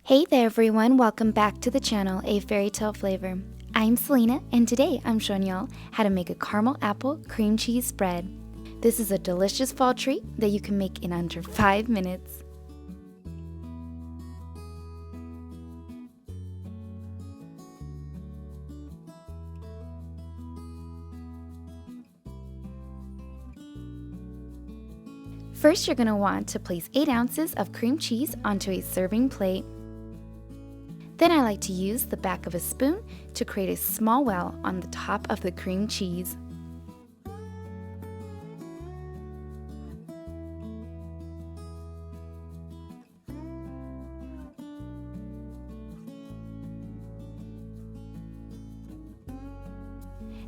Hey there everyone, welcome back to the channel, A Fairy Tale Flavor. I'm Selena and today I'm showing y'all how to make a caramel apple cream cheese spread. This is a delicious fall treat that you can make in under 5 minutes. First you're going to want to place 8 ounces of cream cheese onto a serving plate. Then I like to use the back of a spoon to create a small well on the top of the cream cheese.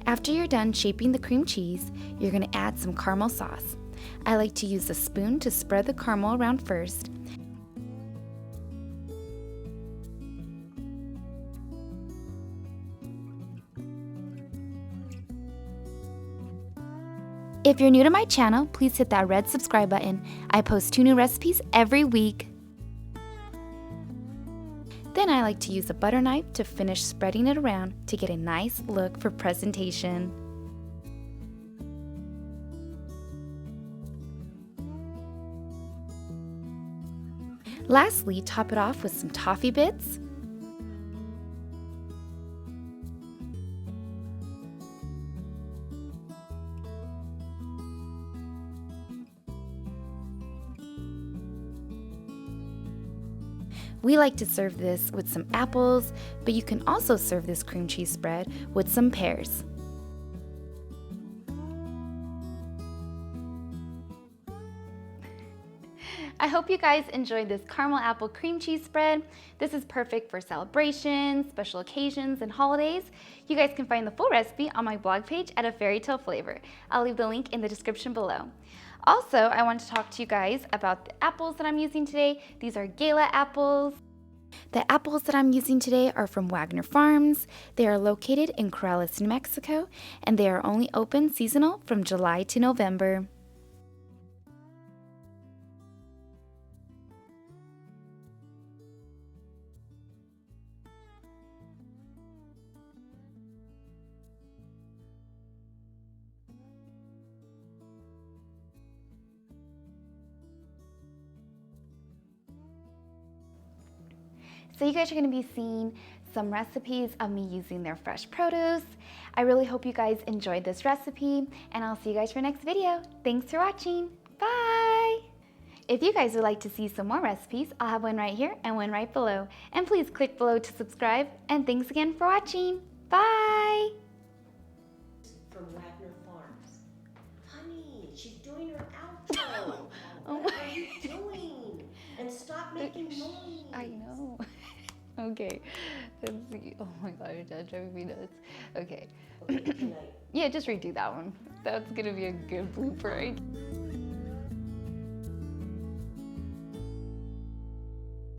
After you're done shaping the cream cheese, you're going to add some caramel sauce. I like to use a spoon to spread the caramel around first. If you're new to my channel, please hit that red subscribe button. I post 2 new recipes every week. Then I like to use a butter knife to finish spreading it around to get a nice look for presentation. Lastly, top it off with some toffee bits. We like to serve this with some apples, but you can also serve this cream cheese spread with some pears. I hope you guys enjoyed this caramel apple cream cheese spread. This is perfect for celebrations, special occasions, and holidays. You guys can find the full recipe on my blog page at A Fairytale Flavor. I'll leave the link in the description below. Also, I want to talk to you guys about the apples that I'm using today. These are Gala apples. The apples that I'm using today are from Wagner Farms. They are located in Corrales, New Mexico, and they are only open seasonal from July to November. So you guys are going to be seeing some recipes of me using their fresh produce. I really hope you guys enjoyed this recipe, and I'll see you guys for next video. Thanks for watching. Bye! If you guys would like to see some more recipes, I'll have one right here and one right below. And please click below to subscribe, and thanks again for watching. Bye! From Wagner Farms. Honey, she's doing her outro. What are you doing? And stop making noise. I know. Okay. Let's see. Oh my gosh, that's driving me nuts. Okay. Okay, good night. Yeah, just redo that one. That's gonna be a good blooper.